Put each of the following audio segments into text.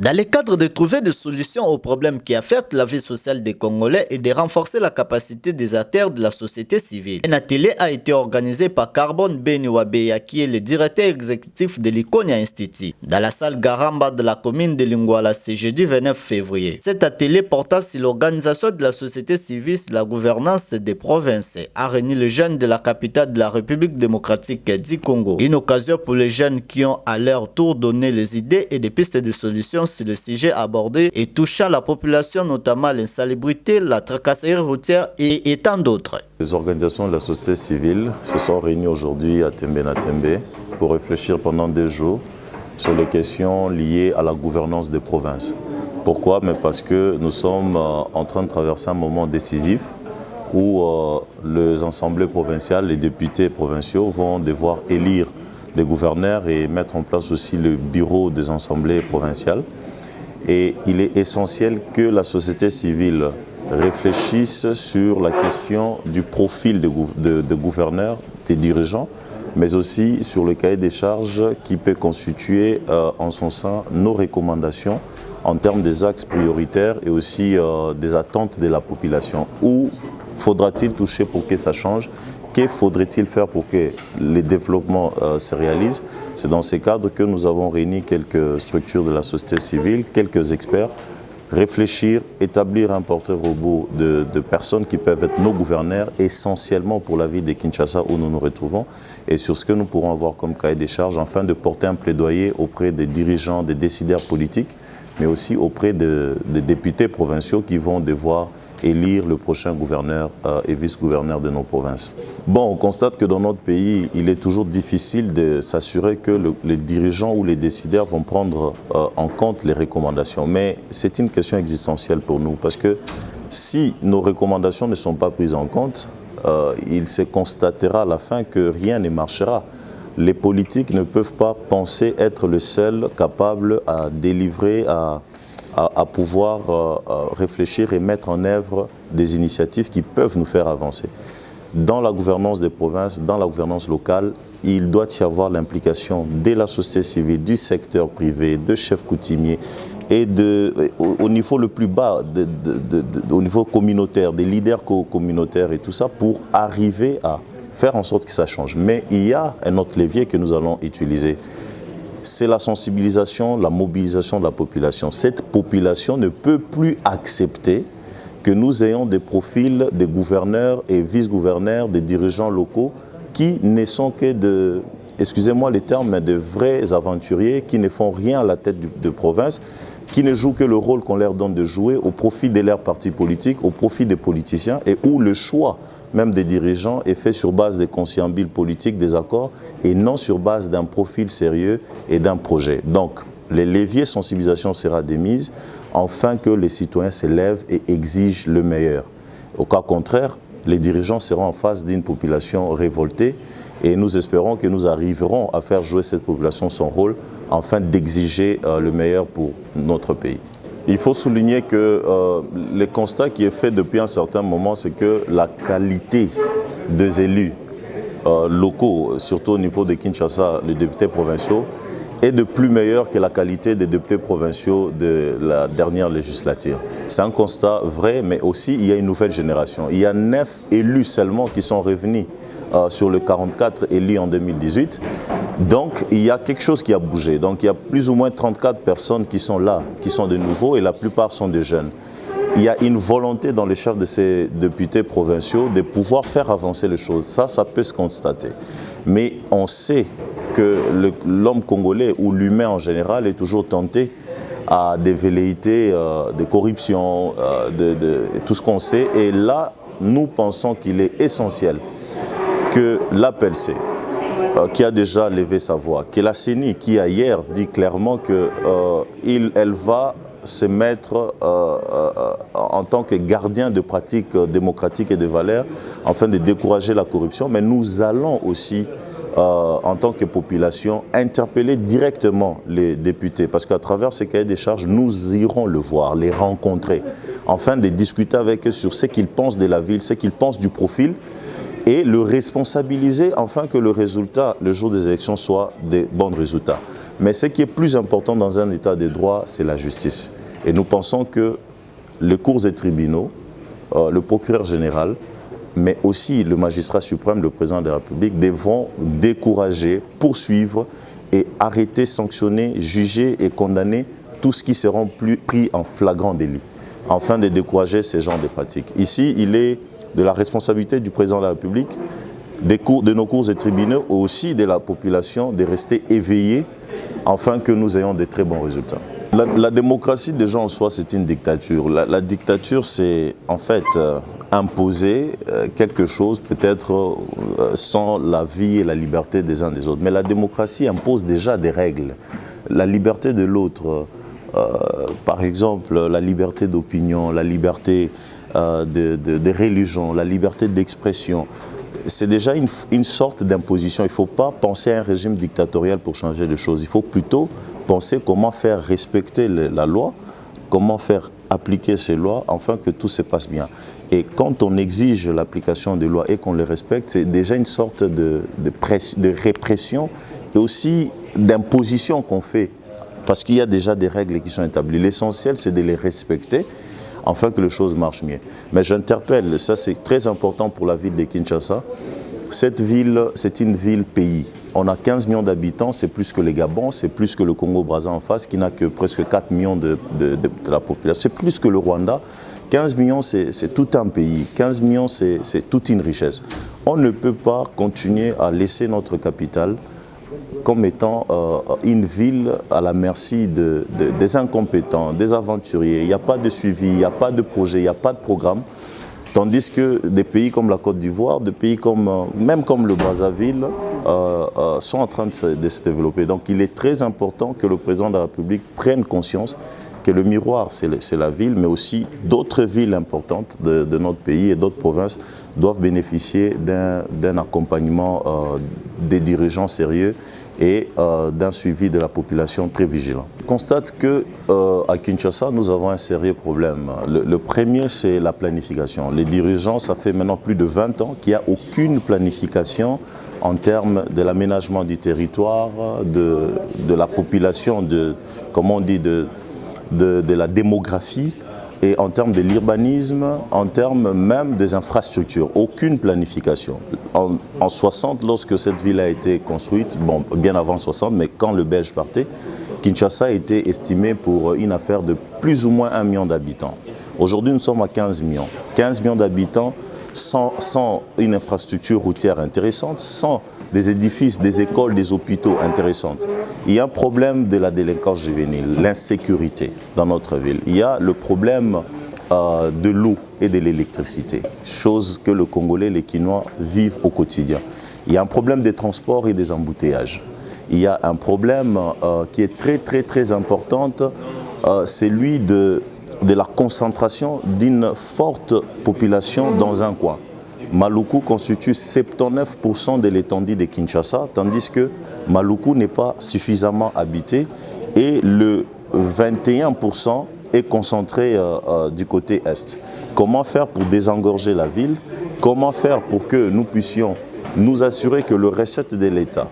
Dans le cadre de trouver des solutions aux problèmes qui affectent la vie sociale des Congolais et de renforcer la capacité des acteurs de la société civile, un atelier a été organisé par Carbone Beniwabeya, qui est le directeur exécutif de l'Ikonia Institute, dans la salle Garamba de la commune de Lingwala ce jeudi 29 février. Cet atelier portant sur l'organisation de la société civile et la gouvernance des provinces a réuni les jeunes de la capitale de la République démocratique du Congo. Une occasion pour les jeunes qui ont à leur tour donné les idées et des pistes de solutions sur le sujet abordé et touchant la population, notamment l'insalubrité, la tracasserie routière et tant d'autres. Les organisations de la société civile se sont réunies aujourd'hui à Tembe pour réfléchir pendant 2 jours sur les questions liées à la gouvernance des provinces. Pourquoi? Mais parce que nous sommes en train de traverser un moment décisif où les assemblées provinciales, les députés provinciaux vont devoir élire des gouverneurs et mettre en place aussi le bureau des assemblées provinciales. Et il est essentiel que la société civile réfléchisse sur la question du profil de gouverneurs, des dirigeants, mais aussi sur le cahier des charges qui peut constituer en son sein nos recommandations en termes des axes prioritaires et aussi des attentes de la population. Où faudra-t-il toucher pour que ça change? Que faudrait-il faire pour que les développements se réalisent? C'est dans ces cadres que nous avons réuni quelques structures de la société civile, quelques experts, réfléchir, établir un portrait robot de personnes qui peuvent être nos gouverneurs, essentiellement pour la ville de Kinshasa où nous nous retrouvons, et sur ce que nous pourrons avoir comme cahier des charges, afin de porter un plaidoyer auprès des dirigeants, des décideurs politiques, mais aussi auprès des députés provinciaux qui vont devoir élire le prochain gouverneur et vice-gouverneur de nos provinces. Bon, on constate que dans notre pays, il est toujours difficile de s'assurer que les dirigeants ou les décideurs vont prendre en compte les recommandations. Mais c'est une question existentielle pour nous, parce que si nos recommandations ne sont pas prises en compte, il se constatera à la fin que rien ne marchera. Les politiques ne peuvent pas penser être le seul capable à délivrer, à pouvoir réfléchir et mettre en œuvre des initiatives qui peuvent nous faire avancer. Dans la gouvernance des provinces, dans la gouvernance locale, il doit y avoir l'implication de la société civile, du secteur privé, de chefs coutumiers et au niveau le plus bas, au niveau communautaire, des leaders communautaires et tout ça, pour arriver à faire en sorte que ça change. Mais il y a un autre levier que nous allons utiliser. C'est la sensibilisation, la mobilisation de la population. Cette population ne peut plus accepter que nous ayons des profils de gouverneurs et vice-gouverneurs, des dirigeants locaux qui ne sont que excusez-moi les termes, mais de vrais aventuriers qui ne font rien à la tête de province, qui ne jouent que le rôle qu'on leur donne de jouer au profit de leurs partis politiques, au profit des politiciens, et où le choix même des dirigeants est fait sur base des conciliabules politiques, des accords, et non sur base d'un profil sérieux et d'un projet. Donc, les leviers sensibilisation sera démise, afin que les citoyens se lèvent et exigent le meilleur. Au cas contraire, les dirigeants seront en face d'une population révoltée, et nous espérons que nous arriverons à faire jouer cette population son rôle, afin d'exiger le meilleur pour notre pays. Il faut souligner que le constat qui est fait depuis un certain moment, c'est que la qualité des élus locaux, surtout au niveau de Kinshasa, les députés provinciaux, est de plus meilleure que la qualité des députés provinciaux de la dernière législature. C'est un constat vrai, mais aussi il y a une nouvelle génération. Il y a 9 élus seulement qui sont revenus sur les 44 élus en 2018. Donc, il y a quelque chose qui a bougé. Donc, il y a plus ou moins 34 personnes qui sont là, qui sont de nouveaux, et la plupart sont des jeunes. Il y a une volonté dans les chefs de ces députés provinciaux de pouvoir faire avancer les choses. Ça peut se constater. Mais on sait que l'homme congolais ou l'humain en général est toujours tenté à des velléités de corruption, tout ce qu'on sait. Et là, nous pensons qu'il est essentiel que l'APLC, qui a déjà levé sa voix, que la CENI, qui a hier dit clairement qu'elle va se mettre en tant que gardien de pratiques démocratiques et de valeurs, afin de décourager la corruption. Mais nous allons aussi, en tant que population, interpeller directement les députés, parce qu'à travers ces cahiers des charges, nous irons le voir, les rencontrer, afin de discuter avec eux sur ce qu'ils pensent de la ville, ce qu'ils pensent du profil, et le responsabiliser afin que le résultat, le jour des élections, soit des bons résultats. Mais ce qui est plus important dans un état de droit, c'est la justice. Et nous pensons que les cours et tribunaux, le procureur général, mais aussi le magistrat suprême, le président de la République, devront décourager, poursuivre et arrêter, sanctionner, juger et condamner tout ce qui seront pris en flagrant délit, afin de décourager ces genres de pratiques. Ici, il est de la responsabilité du président de la République, de nos cours et tribunaux, et aussi de la population, de rester éveillés afin que nous ayons de très bons résultats. La démocratie déjà en soi, c'est une dictature. La dictature, c'est en fait imposer quelque chose, peut-être sans la vie et la liberté des uns des autres. Mais la démocratie impose déjà des règles. La liberté de l'autre, par exemple, la liberté d'opinion, la liberté de religion, la liberté d'expression, c'est déjà une sorte d'imposition. Il ne faut pas penser à un régime dictatorial pour changer les choses. Il faut plutôt penser comment faire respecter la loi, comment faire appliquer ces lois afin que tout se passe bien. Et quand on exige l'application des lois et qu'on les respecte, c'est déjà une sorte de répression et aussi d'imposition qu'on fait. Parce qu'il y a déjà des règles qui sont établies. L'essentiel, c'est de les respecter afin que les choses marchent mieux. Mais j'interpelle, ça c'est très important pour la ville de Kinshasa. Cette ville, c'est une ville-pays. On a 15 millions d'habitants, c'est plus que le Gabon, c'est plus que le Congo-Brazza en face, qui n'a que presque 4 millions de la population. C'est plus que le Rwanda. 15 millions, c'est tout un pays. 15 millions, c'est toute une richesse. On ne peut pas continuer à laisser notre capitale comme étant une ville à la merci des incompétents, des aventuriers. Il n'y a pas de suivi, il n'y a pas de projet, il n'y a pas de programme. Tandis que des pays comme la Côte d'Ivoire, des pays même comme le Brazzaville, sont en train de se développer. Donc il est très important que le président de la République prenne conscience que le miroir, c'est la ville, mais aussi d'autres villes importantes de notre pays et d'autres provinces doivent bénéficier d'un accompagnement des dirigeants sérieux et d'un suivi de la population très vigilant. On constate qu'à Kinshasa, nous avons un sérieux problème. Le premier, c'est la planification. Les dirigeants, ça fait maintenant plus de 20 ans qu'il n'y a aucune planification en termes de l'aménagement du territoire, de la population, comment on dit, de la démographie, et en termes de l'urbanisme, en termes même des infrastructures. Aucune planification. En 60, lorsque cette ville a été construite, bon, bien avant 60, mais quand le Belge partait, Kinshasa a été estimé pour une affaire de plus ou moins 1 million d'habitants. Aujourd'hui, nous sommes à 15 millions. 15 millions d'habitants sans une infrastructure routière intéressante, sans des édifices, des écoles, des hôpitaux intéressantes. Il y a un problème de la délinquance juvénile, l'insécurité dans notre ville. Il y a le problème de l'eau et de l'électricité, chose que le Congolais, les Kinois vivent au quotidien. Il y a un problème des transports et des embouteillages. Il y a un problème qui est très important, c'est celui de la concentration d'une forte population dans un coin. Maluku constitue 79% de l'étendue de Kinshasa, tandis que Maluku n'est pas suffisamment habité et le 21% est concentré du côté est. Comment faire pour désengorger la ville? Comment faire pour que nous puissions nous assurer que le recette de l'État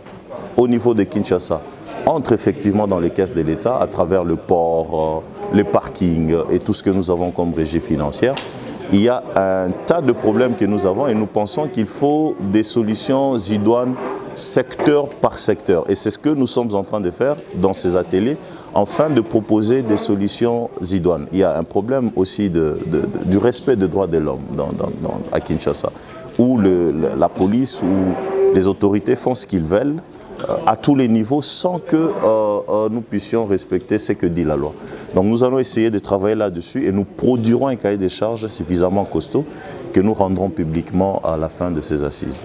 au niveau de Kinshasa entre effectivement dans les caisses de l'État à travers le port, les parkings et tout ce que nous avons comme régie financière? Il y a un tas de problèmes que nous avons et nous pensons qu'il faut des solutions idoines secteur par secteur. Et c'est ce que nous sommes en train de faire dans ces ateliers, afin de proposer des solutions idoines. Il y a un problème aussi du respect des droits de l'homme à Kinshasa, où la police ou les autorités font ce qu'ils veulent à tous les niveaux sans que nous puissions respecter ce que dit la loi. Donc nous allons essayer de travailler là-dessus et nous produirons un cahier des charges suffisamment costaud que nous rendrons publiquement à la fin de ces assises.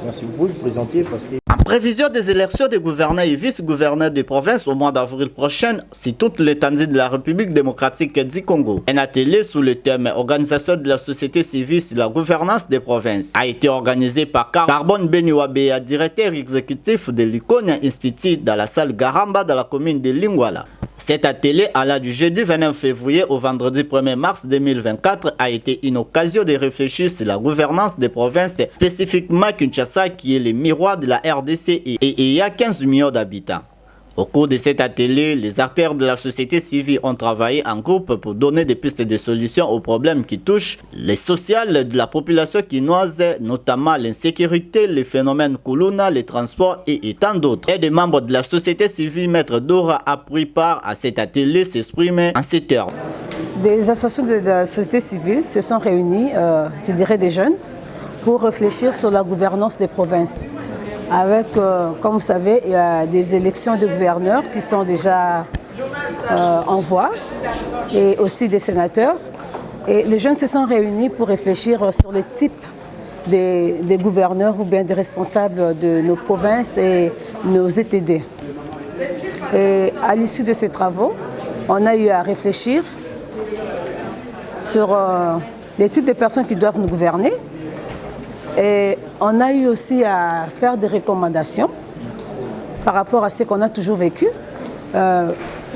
Merci. Vous pouvez vous présenter parce que... En prévision des élections des gouverneurs et vice-gouverneurs de province au mois d'avril prochain, sur toute l'étendue de la République démocratique du Congo, un atelier sous le thème « Organisation de la société civile sur la gouvernance des provinces » a été organisé par Carbon Beniwabea, directeur exécutif de l'Icône Institute dans la salle Garamba dans la commune de Lingwala. Cet atelier, allant du jeudi 29 février au vendredi 1er mars 2024, a été une occasion de réfléchir sur la gouvernance des provinces, spécifiquement Kinshasa qui est le miroir de la RDC et il y a 15 millions d'habitants. Au cours de cet atelier, les acteurs de la société civile ont travaillé en groupe pour donner des pistes de solutions aux problèmes qui touchent les sociales de la population quinoise, notamment l'insécurité, les phénomènes Kuluna, les transports et tant d'autres. Et des membres de la société civile, Maître Dora, a pris part à cet atelier, s'exprimer en ces termes. Des associations de la société civile se sont réunies, je dirais des jeunes, pour réfléchir sur la gouvernance des provinces. Avec, comme vous savez, il y a des élections de gouverneurs qui sont déjà en voie et aussi des sénateurs. Et les jeunes se sont réunis pour réfléchir sur les types des gouverneurs ou bien des responsables de nos provinces et nos ETD. Et à l'issue de ces travaux, on a eu à réfléchir sur les types de personnes qui doivent nous gouverner. Et on a eu aussi à faire des recommandations par rapport à ce qu'on a toujours vécu.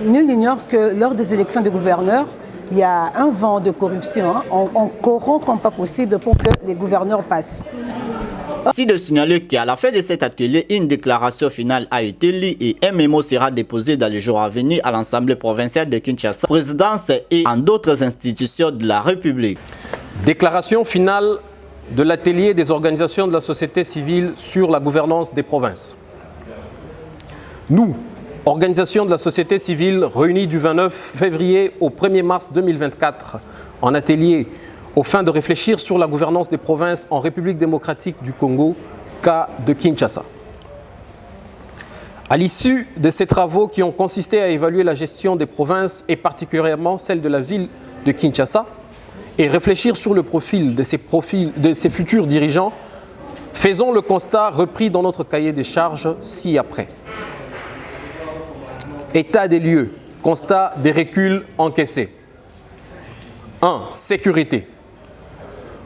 Nul n'ignore que lors des élections de gouverneurs, il y a un vent de corruption. On corrompt comme pas possible pour que les gouverneurs passent. Merci de signaler qu'à la fin de cet atelier, une déclaration finale a été lue et un mémo sera déposé dans les jours à venir à l'Assemblée provinciale de Kinshasa, présidence et en d'autres institutions de la République. Déclaration finale de l'atelier des organisations de la société civile sur la gouvernance des provinces. Nous, organisations de la société civile réunies du 29 février au 1er mars 2024 en atelier aux fins de réfléchir sur la gouvernance des provinces en République démocratique du Congo, cas de Kinshasa. À l'issue de ces travaux qui ont consisté à évaluer la gestion des provinces et particulièrement celle de la ville de Kinshasa, et réfléchir sur le profil de ces futurs dirigeants, faisons le constat repris dans notre cahier des charges ci-après. État des lieux, constat des reculs encaissés. 1. Sécurité.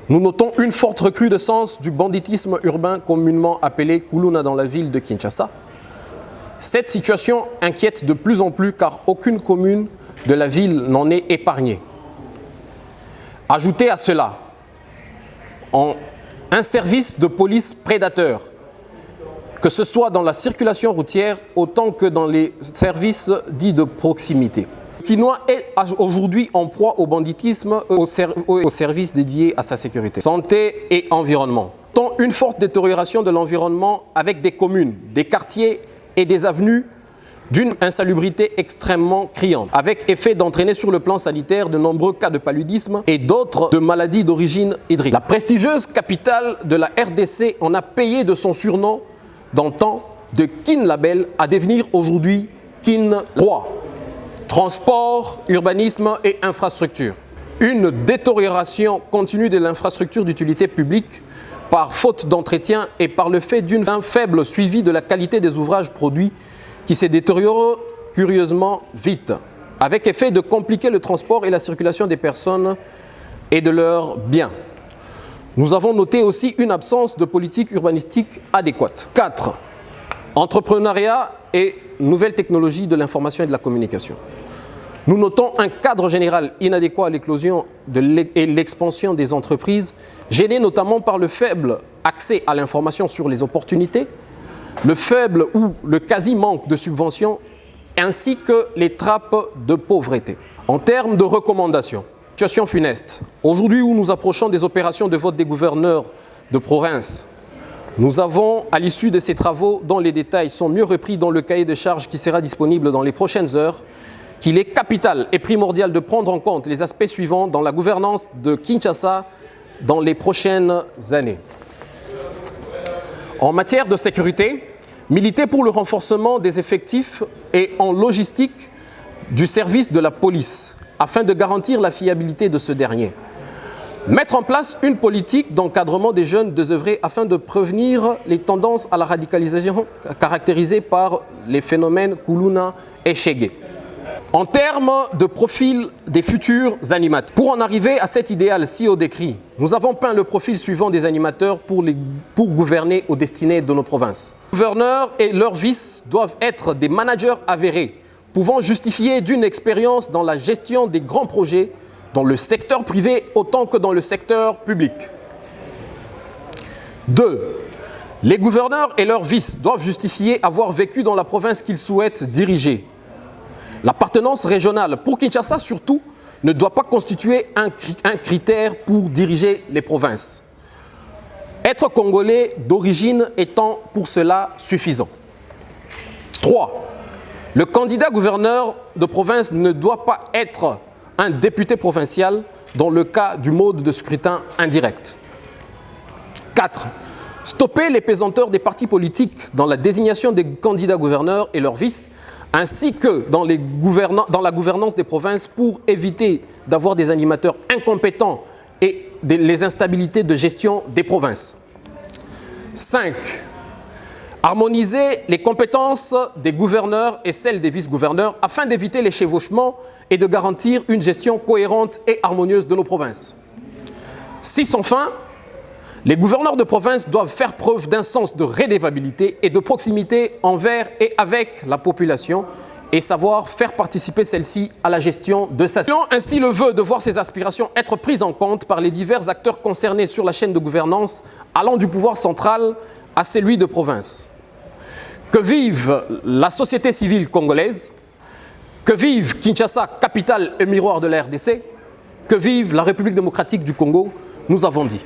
Nous notons une forte recrudescence du banditisme urbain communément appelé Kuluna dans la ville de Kinshasa. Cette situation inquiète de plus en plus car aucune commune de la ville n'en est épargnée. Ajoutez à cela un service de police prédateur, que ce soit dans la circulation routière autant que dans les services dits de proximité. Le Kinois est aujourd'hui en proie au banditisme au service dédié à sa sécurité. Santé et environnement. Tant une forte détérioration de l'environnement avec des communes, des quartiers et des avenues d'une insalubrité extrêmement criante, avec effet d'entraîner sur le plan sanitaire de nombreux cas de paludisme et d'autres de maladies d'origine hydrique. La prestigieuse capitale de la RDC en a payé de son surnom d'antan de Kin Label à devenir aujourd'hui Kin Roi. Transport, urbanisme et infrastructure. Une détérioration continue de l'infrastructure d'utilité publique par faute d'entretien et par le fait d'un faible suivi de la qualité des ouvrages produits qui se détériore curieusement vite, avec effet de compliquer le transport et la circulation des personnes et de leurs biens. Nous avons noté aussi une absence de politique urbanistique adéquate. 4. Entrepreneuriat et nouvelles technologies de l'information et de la communication. Nous notons un cadre général inadéquat à l'éclosion et l'expansion des entreprises, gêné notamment par le faible accès à l'information sur les opportunités, le faible ou le quasi-manque de subventions, ainsi que les trappes de pauvreté. En termes de recommandations, situation funeste. Aujourd'hui où nous approchons des opérations de vote des gouverneurs de province, nous avons, à l'issue de ces travaux, dont les détails sont mieux repris dans le cahier de charges qui sera disponible dans les prochaines heures, qu'il est capital et primordial de prendre en compte les aspects suivants dans la gouvernance de Kinshasa dans les prochaines années. En matière de sécurité, militer pour le renforcement des effectifs et en logistique du service de la police afin de garantir la fiabilité de ce dernier. Mettre en place une politique d'encadrement des jeunes désœuvrés afin de prévenir les tendances à la radicalisation caractérisées par les phénomènes Kuluna et Shege. En termes de profil des futurs animateurs, pour en arriver à cet idéal si haut décrit, nous avons peint le profil suivant des animateurs pour gouverner aux destinées de nos provinces. Les gouverneurs et leurs vices doivent être des managers avérés, pouvant justifier d'une expérience dans la gestion des grands projets dans le secteur privé autant que dans le secteur public. 2. Les gouverneurs et leurs vices doivent justifier avoir vécu dans la province qu'ils souhaitent diriger. L'appartenance régionale, pour Kinshasa surtout, ne doit pas constituer un critère pour diriger les provinces. Être congolais d'origine étant pour cela suffisant. 3. Le candidat gouverneur de province ne doit pas être un député provincial dans le cas du mode de scrutin indirect. 4. Stopper les pesanteurs des partis politiques dans la désignation des candidats gouverneurs et leurs vices, ainsi que dans la gouvernance des provinces pour éviter d'avoir des animateurs incompétents et les instabilités de gestion des provinces. 5. Harmoniser les compétences des gouverneurs et celles des vice-gouverneurs afin d'éviter les chevauchements et de garantir une gestion cohérente et harmonieuse de nos provinces. 6. Enfin, les gouverneurs de province doivent faire preuve d'un sens de redevabilité et de proximité envers et avec la population et savoir faire participer celle-ci à la gestion de sa... Ainsi le vœu de voir ses aspirations être prises en compte par les divers acteurs concernés sur la chaîne de gouvernance allant du pouvoir central à celui de province. Que vive la société civile congolaise, que vive Kinshasa, capitale et miroir de la RDC, que vive la République démocratique du Congo, nous avons dit.